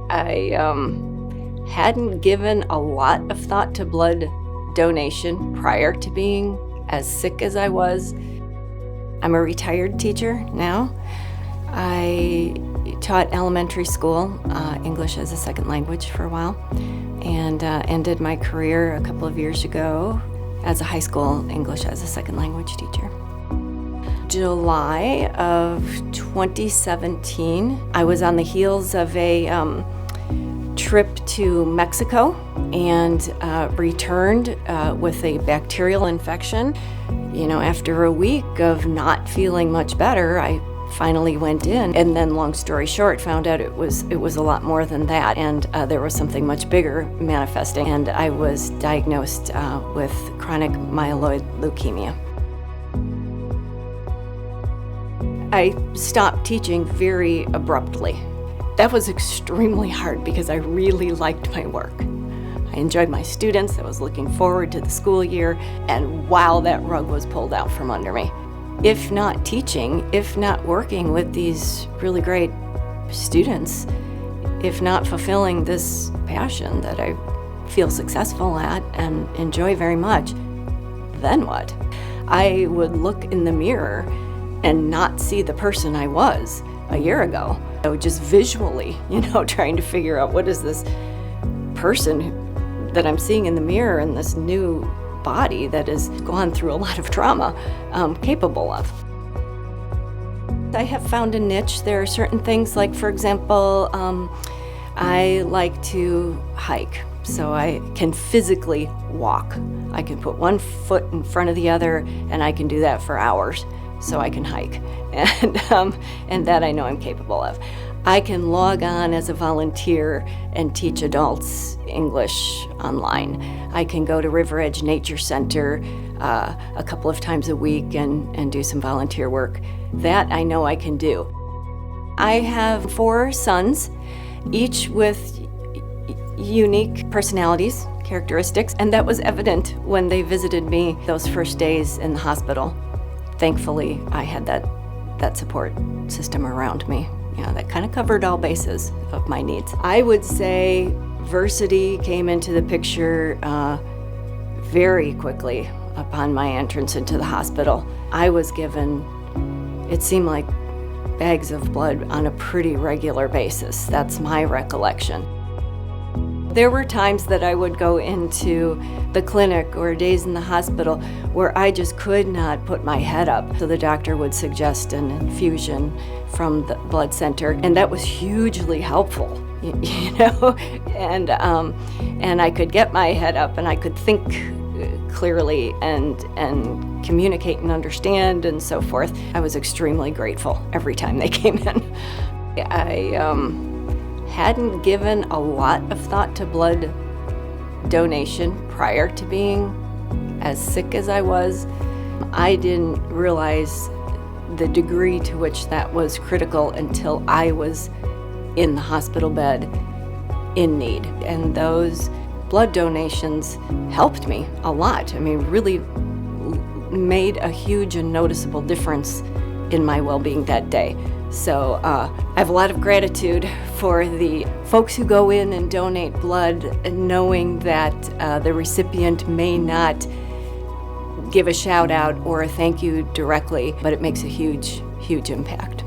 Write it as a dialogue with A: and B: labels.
A: I hadn't given a lot of thought to blood donation prior to being as sick as I was. I'm a retired teacher now. I taught elementary school, English as a second language for a while, and ended my career a couple of years ago as a high school English as a second language teacher. July of 2017, I was on the heels of a trip to Mexico and returned with a bacterial infection. After a week of not feeling much better, I finally went in, and then, long story short, found out it was a lot more than that, and there was something much bigger manifesting, and I was diagnosed with chronic myeloid leukemia. I stopped teaching very abruptly. That was extremely hard because I really liked my work. I enjoyed my students, I was looking forward to the school year, and wow, that rug was pulled out from under me. If not teaching, if not working with these really great students, if not fulfilling this passion that I feel successful at and enjoy very much, then what? I would look in the mirror and not see the person I was a year ago. I would just visually, trying to figure out what is this person that I'm seeing in the mirror in this new body that has gone through a lot of trauma capable of. I have found a niche. There are certain things like, for example, I like to hike, so I can physically walk. I can put one foot in front of the other, and I can do that for hours, so I can hike, and that I know I'm capable of. I can log on as a volunteer and teach adults English online. I can go to River Edge Nature Center a couple of times a week and do some volunteer work. That I know I can do. I have 4 sons, each with unique personalities, characteristics, and that was evident when they visited me those first days in the hospital. Thankfully, I had that support system around me. That kind of covered all bases of my needs. I would say Versiti came into the picture very quickly upon my entrance into the hospital. I was given, it seemed like, bags of blood on a pretty regular basis. That's my recollection. There were times that I would go into the clinic or days in the hospital where I just could not put my head up. So the doctor would suggest an infusion from the blood center, and that was hugely helpful, and I could get my head up and I could think clearly and communicate and understand and so forth. I was extremely grateful every time they came in. I hadn't given a lot of thought to blood donation prior to being as sick as I was. I didn't realize the degree to which that was critical until I was in the hospital bed in need. And those blood donations helped me a lot. Really made a huge and noticeable difference in my well-being that day. So I have a lot of gratitude for the folks who go in and donate blood, knowing that the recipient may not give a shout out or a thank you directly, but it makes a huge, huge impact.